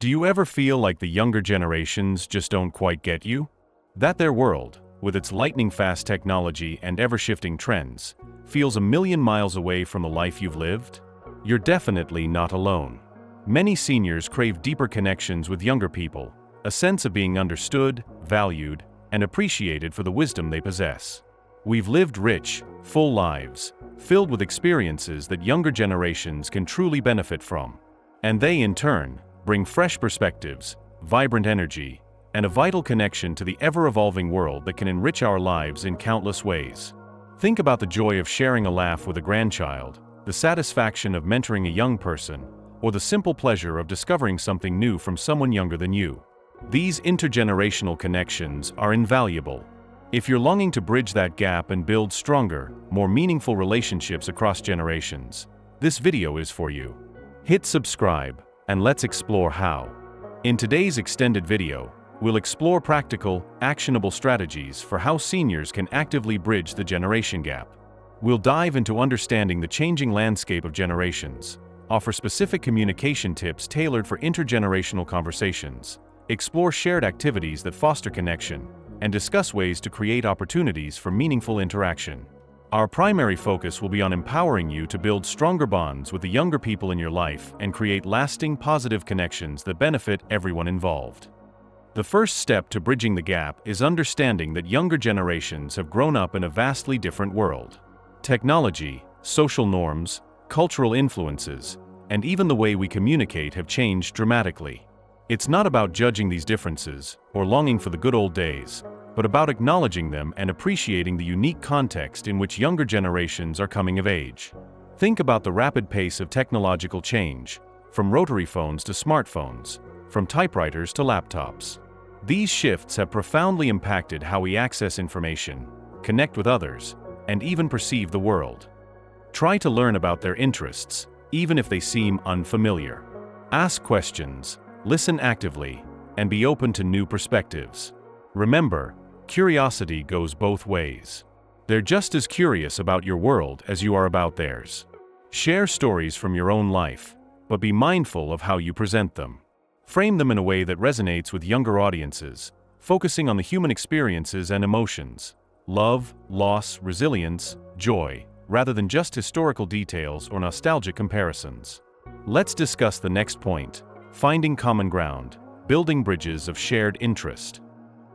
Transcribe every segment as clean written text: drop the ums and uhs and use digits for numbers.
Do you ever feel like the younger generations just don't quite get you? That their world, with its lightning-fast technology and ever-shifting trends, feels a million miles away from the life you've lived? You're definitely not alone. Many seniors crave deeper connections with younger people, a sense of being understood, valued, and appreciated for the wisdom they possess. We've lived rich, full lives, filled with experiences that younger generations can truly benefit from. And they, in turn, bring fresh perspectives, vibrant energy, and a vital connection to the ever-evolving world that can enrich our lives in countless ways. Think about the joy of sharing a laugh with a grandchild, the satisfaction of mentoring a young person, or the simple pleasure of discovering something new from someone younger than you. These intergenerational connections are invaluable. If you're longing to bridge that gap and build stronger, more meaningful relationships across generations, this video is for you. Hit subscribe, and let's explore how. In today's extended video, we'll explore practical, actionable strategies for how seniors can actively bridge the generation gap. We'll dive into understanding the changing landscape of generations, offer specific communication tips tailored for intergenerational conversations, explore shared activities that foster connection, and discuss ways to create opportunities for meaningful interaction. Our primary focus will be on empowering you to build stronger bonds with the younger people in your life and create lasting positive connections that benefit everyone involved. The first step to bridging the gap is understanding that younger generations have grown up in a vastly different world. Technology, social norms, cultural influences, and even the way we communicate have changed dramatically. It's not about judging these differences or longing for the good old days, but about acknowledging them and appreciating the unique context in which younger generations are coming of age. Think about the rapid pace of technological change, from rotary phones to smartphones, from typewriters to laptops. These shifts have profoundly impacted how we access information, connect with others, and even perceive the world. Try to learn about their interests, even if they seem unfamiliar. Ask questions, listen actively, and be open to new perspectives. Remember, curiosity goes both ways. They're just as curious about your world as you are about theirs. Share stories from your own life, but be mindful of how you present them. Frame them in a way that resonates with younger audiences, focusing on the human experiences and emotions, love, loss, resilience, joy, rather than just historical details or nostalgic comparisons. Let's discuss the next point: finding common ground, building bridges of shared interest.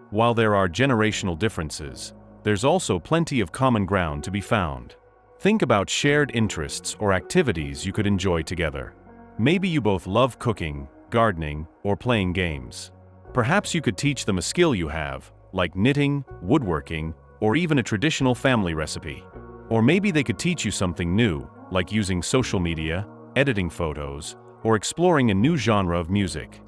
While there are generational differences, there's also plenty of common ground to be found. Think about shared interests or activities you could enjoy together. Maybe you both love cooking, gardening, or playing games. Perhaps you could teach them a skill you have, like knitting, woodworking, or even a traditional family recipe. Or maybe they could teach you something new, like using social media, editing photos, or exploring a new genre of music.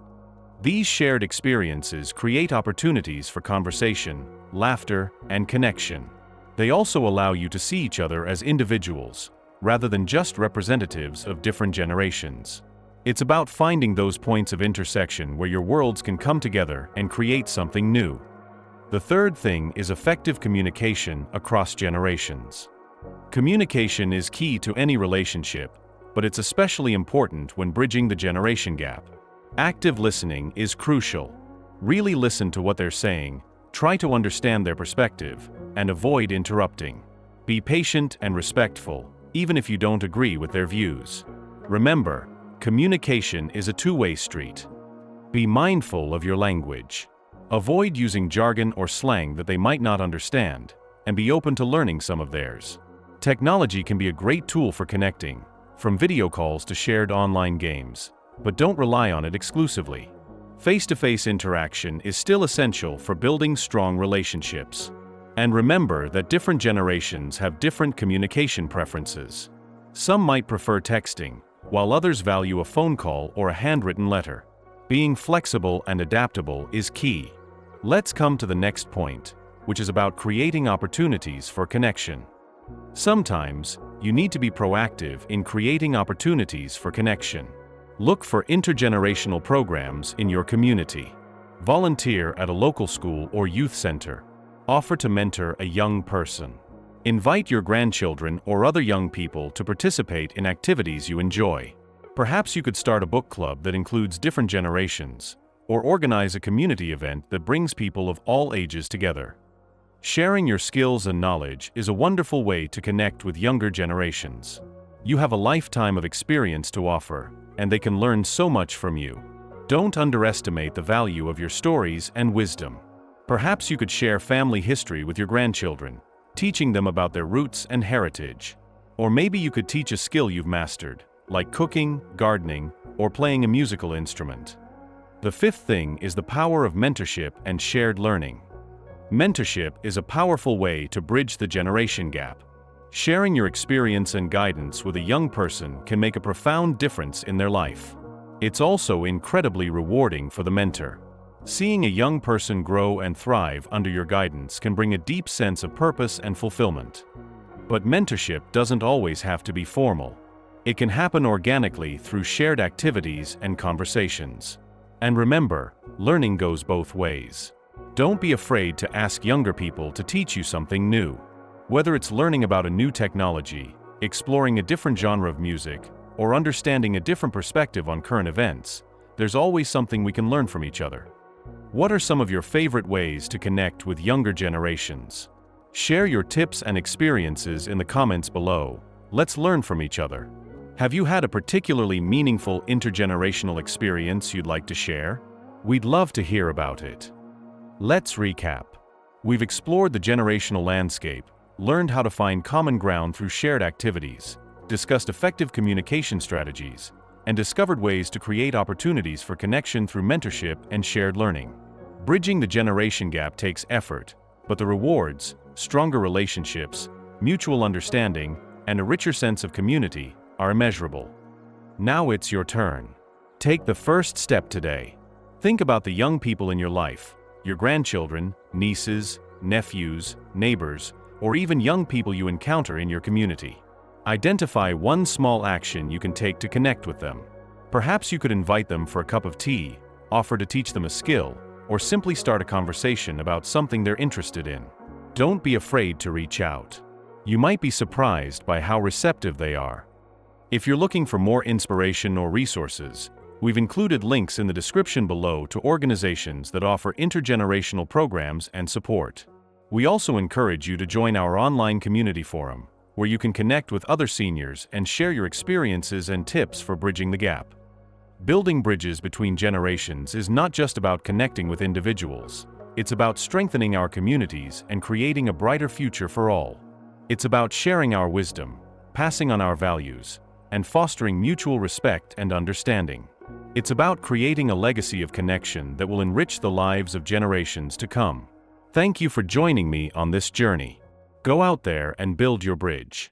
These shared experiences create opportunities for conversation, laughter, and connection. They also allow you to see each other as individuals, rather than just representatives of different generations. It's about finding those points of intersection where your worlds can come together and create something new. The third thing is effective communication across generations. Communication is key to any relationship, but it's especially important when bridging the generation gap. Active listening is crucial. Really listen to what they're saying, try to understand their perspective, and avoid interrupting. Be patient and respectful, even if you don't agree with their views. Remember, communication is a two-way street. Be mindful of your language. Avoid using jargon or slang that they might not understand, and be open to learning some of theirs. Technology can be a great tool for connecting, from video calls to shared online games, but don't rely on it exclusively. Face-to-face interaction is still essential for building strong relationships. And remember that different generations have different communication preferences. Some might prefer texting, while others value a phone call or a handwritten letter. Being flexible and adaptable is key. Let's come to the next point, which is about creating opportunities for connection. Sometimes, you need to be proactive in creating opportunities for connection. Look for intergenerational programs in your community. Volunteer at a local school or youth center. Offer to mentor a young person. Invite your grandchildren or other young people to participate in activities you enjoy. Perhaps you could start a book club that includes different generations, or organize a community event that brings people of all ages together. Sharing your skills and knowledge is a wonderful way to connect with younger generations. You have a lifetime of experience to offer, and they can learn so much from you. Don't underestimate the value of your stories and wisdom. Perhaps you could share family history with your grandchildren, teaching them about their roots and heritage. Or maybe you could teach a skill you've mastered, like cooking, gardening, or playing a musical instrument. The fifth thing is the power of mentorship and shared learning. Mentorship is a powerful way to bridge the generation gap. Sharing your experience and guidance with a young person can make a profound difference in their life. It's also incredibly rewarding for the mentor. Seeing a young person grow and thrive under your guidance can bring a deep sense of purpose and fulfillment. But mentorship doesn't always have to be formal. It can happen organically through shared activities and conversations. And remember, learning goes both ways. Don't be afraid to ask younger people to teach you something new. Whether it's learning about a new technology, exploring a different genre of music, or understanding a different perspective on current events, there's always something we can learn from each other. What are some of your favorite ways to connect with younger generations? Share your tips and experiences in the comments below. Let's learn from each other. Have you had a particularly meaningful intergenerational experience you'd like to share? We'd love to hear about it. Let's recap. We've explored the generational landscape, learned how to find common ground through shared activities, discussed effective communication strategies, and discovered ways to create opportunities for connection through mentorship and shared learning. Bridging the generation gap takes effort, but the rewards, stronger relationships, mutual understanding, and a richer sense of community are immeasurable. Now it's your turn. Take the first step today. Think about the young people in your life, your grandchildren, nieces, nephews, neighbors, or even young people you encounter in your community. Identify one small action you can take to connect with them. Perhaps you could invite them for a cup of tea, offer to teach them a skill, or simply start a conversation about something they're interested in. Don't be afraid to reach out. You might be surprised by how receptive they are. If you're looking for more inspiration or resources, we've included links in the description below to organizations that offer intergenerational programs and support. We also encourage you to join our online community forum, where you can connect with other seniors and share your experiences and tips for bridging the gap. Building bridges between generations is not just about connecting with individuals. It's about strengthening our communities and creating a brighter future for all. It's about sharing our wisdom, passing on our values, and fostering mutual respect and understanding. It's about creating a legacy of connection that will enrich the lives of generations to come. Thank you for joining me on this journey. Go out there and build your bridge.